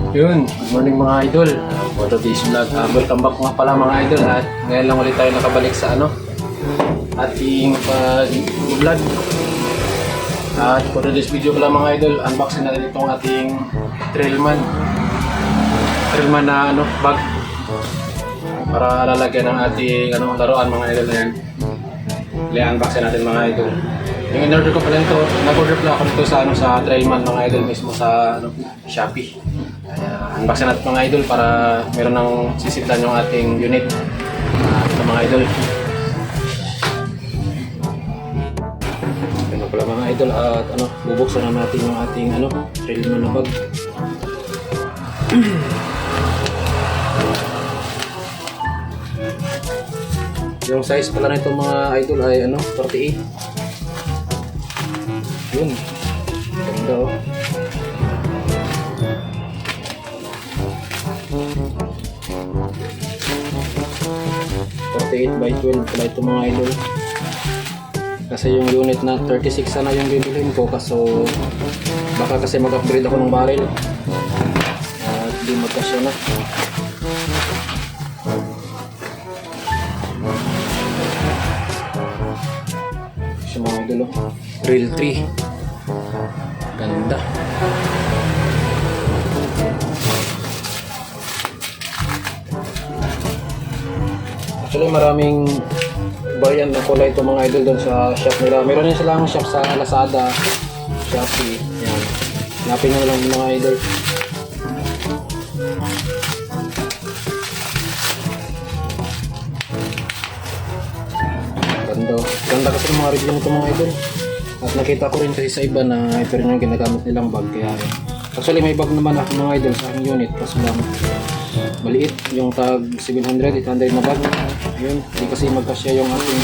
Yun, good morning mga idol. For today's vlog, welcome back nga pala mga idol. At ngayon lang ulit tayo nakabalik sa ating pag-vlog. At for today's video pala mga idol, unboxing natin itong ating Trailman na bag para lalagyan ng ating laruan mga idol na yan. I-unboxing natin mga idol. Yung in-order ko pala ito, nag-order pala ako nito sa Trailman mga idol mismo sa Shopee. Unboxing natin mga idol para meron ng sisiplan yung ating unit mga idol. Ano pala mga idol at bubuksan na natin yung ating Trailman na bag. Yung size pala nito mga idol ay 48. Yun. Ganda oh. By 12 pala ito mga idol. Kasi yung unit na 36 sana yung bibilhin ko, kaso baka kasi mag-upgrade ako ng barrel at di magkasya na. Kasi mga idol oh, Rail 3 ganda. Actually maraming variant na kulay ito mga idol doon sa shop nila. Meron din silang shop sa Lazada, Shopee. Yan. Hanapin nyo lang mga idol. Ganda. Ganda kasi ng mga review nito mga idol. At nakita ko rin kasi sa iba na ito rin yung ginagamit nilang bag. Kaya actually may bag naman ako mga idol sa aking unit. Kaso lang maliit, yung tag 700, 800 na bag. Yun, hindi kasi magkasya yung ating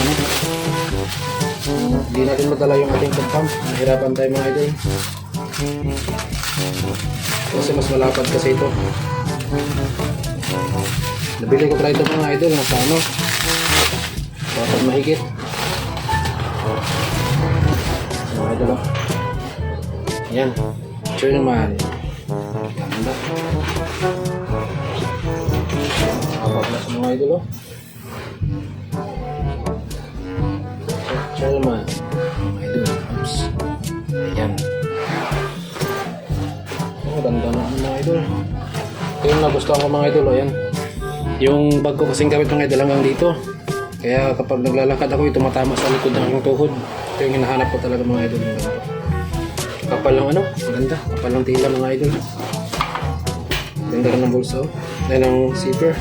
hindi natin madala yung ating pag-pump. Nahirapan tayo mga idol. Kasi mas malapad kasi ito. Nabili ko pala ito mga idol nasa dapat mahigit. Mga idol oh. Ayan, Trailman. Ganda. Abag na sa mga idol oh. Trailman mga idol. Oops. Ayan. Oh, ganda na mga idol. Ito yung nagustuhan ko mga idol. Ayan. Yung bag ko kasing kapit mga idol hanggang dito. Kaya kapag naglalakad ako, tumatama sa likod ng aking tuhod. Ito yung hinahanap ko talaga mga idol. Kapal ng ganda. Kapal ng tila mga idol. Ganda rin ng bulsa oh. Dahil ng zipper.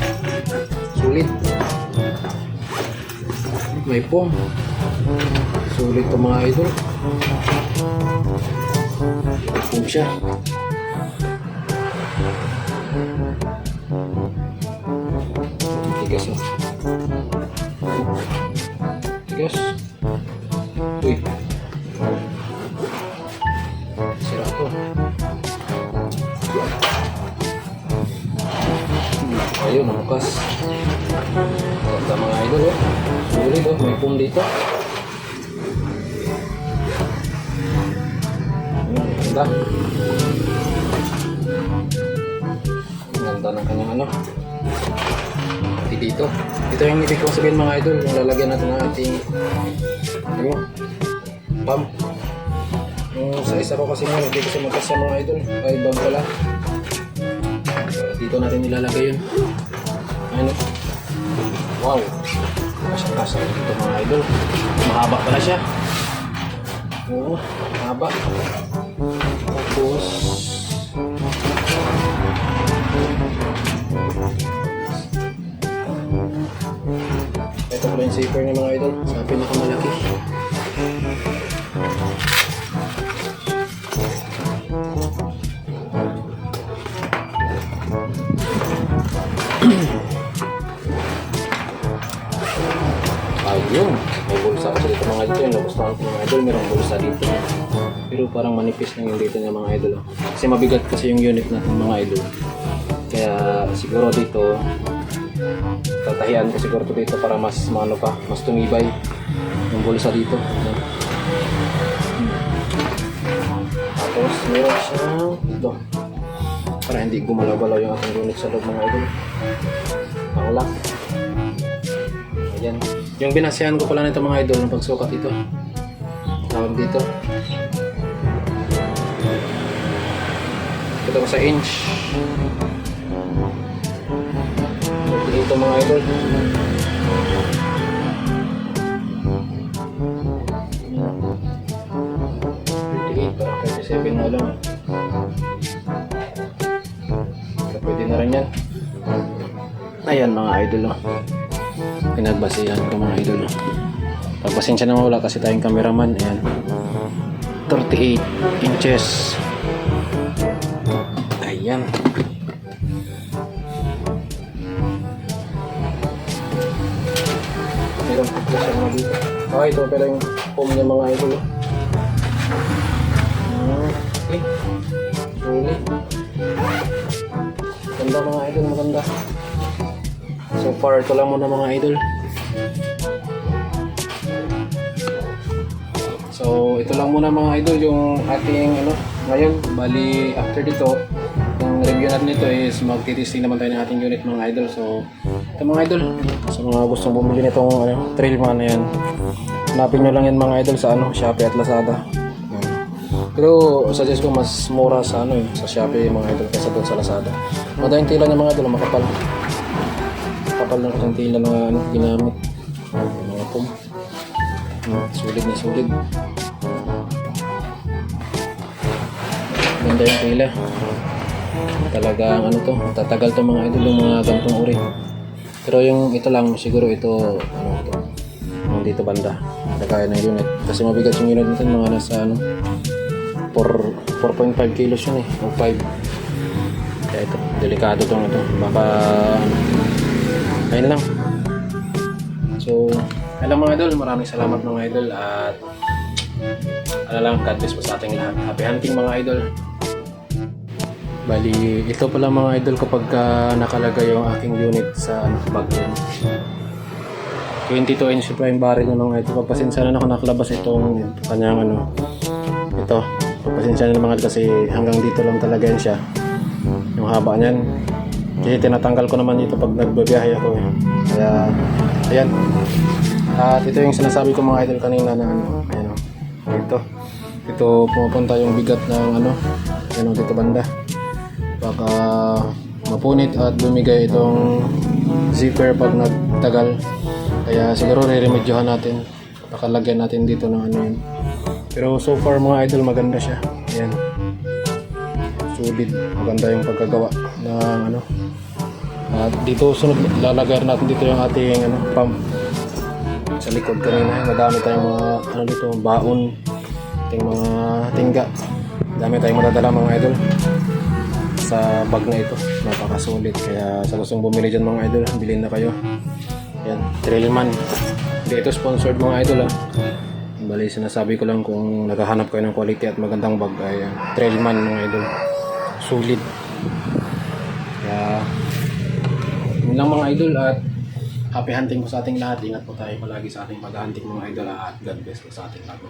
Sulit. May pom. Sulit to mga idol. Pom siya. Tigas oh. Tigas. Uy. Sira to. Ayun, namukas. Ganda mga idol oh. Sulit oh, may pum dito. Ganda. Ganda ng kanyang dito. Ito yung ibig kong sabihin mga idol, yung lalagyan natin ng ating pump. Yung sa isa ko kasi ngayon, hindi kasi magkasya mga idol. Ay, bag pala. Dito natin nilalagay yun. Wow, kasya dito mga idol. Mahaba pala siya. Oo, mahaba. Tapos ito pala yung zipper ng mga idol sa pinakamalaki. Ayun, may bulsa kasi dito mga idol. Yung nagustuhan ko mga idol, mayroong bulsa dito. Pero parang manipis na yung dito ng mga idol. Kasi mabigat kasi yung unit natin mga idol. Kaya siguro dito tatahian ko siguro dito para mas mas tumibay yung bulsa dito. Tapos meron siyang ito. para hindi gumalaw-galaw yung ating unit sa loob mga idol. Lock. Ayan. Yung binasyahan ko pala nito mga idol ng pagsukat ito. Tawag dito. Ito ko sa inch. Dito mga idol. 37 na lang. So, pwede na rin yan. Ayan mga idol. Pinagbasihan ko mga idol. Pagpasensya naman wala kasi tayong cameraman. Ayan. 38 inches. Ayan. Meron po siya mga dito. Okay, ito pala yung home niya mga idol. Okay. Sulit. Maganda mga idol, maganda. So far, ito lang muna mga idol. So, ito lang muna mga idol yung ating ngayon. Bali, after dito, yung review natin nito is magtitesting naman tayo ng ating unit mga idol. So, ito mga idol. Sa mga gustong bumili nitong Trailman na yan, hanapin nyo lang yan mga idol sa Shopee at Lazada. Pero suggest ko mas mura sa sa Shopee mga idol kaysa doon sa Lazada. Mada yung tila ng mga idol, makapal. Kapal lang yung tila na ginamit. Mga pum. Sulit na sulit. Ganda yung tila. Talagang tatagal to mga idol yung mga gantong uri. Pero yung ito lang, siguro ito, dito banda. Kaya ng unit. Kasi mabigat yung unit nito, mga nasa 4.5 kilos yun o 5. Kaya ito, delikado tong ito. Baka, ayun lang. So, alam mga idol, maraming salamat mga idol at God bless po sa ating lahat. Happy hunting mga idol. Bali, ito pala mga idol kapag nakalagay yung aking unit sa bag yun. 22 inch pa yung barrel nyo mga idol. Pagpasensya na ako nakalabas itong kanyang ito. Pagpasensya na mga idol kasi hanggang dito lang talaga yan siya. Yung haba niyan. Kasi tinatanggal ko naman ito pag nagbabiyahe ako eh. Kaya, ayan. At ito yung sinasabi ko mga idol kanina na ayan o. Ito pumupunta yung bigat ng ayan o dito banda. Baka mapunit at bumigay itong zipper pag nagtagal. Kaya siguro re-remedyohan natin. Pakalagyan natin dito ng yun. Pero so far mga idol maganda siya. Ayan. Solid. Maganda yung pagkagawa ng At dito sunod lalagyan natin dito yung ating pump. Sa likod kanina madami tayong mga dito baon. Ating mga tingga. Dami tayong madadala mga idol sa bag na ito. Napakasulit. Kaya sa gustong bumili dyan mga idol, bilhin na kayo. Yan, Trailman. Hindi ito sponsored mga idol Bali, sinasabi ko lang kung naghahanap kayo ng quality at magandang bag ay Trailman mga idol. Sulit. Kaya yun lang mga idol at happy hunting po sa ating lahat. Ingat po tayo palagi sa ating pag-hunting mga idol at God bless po sa ating lahat.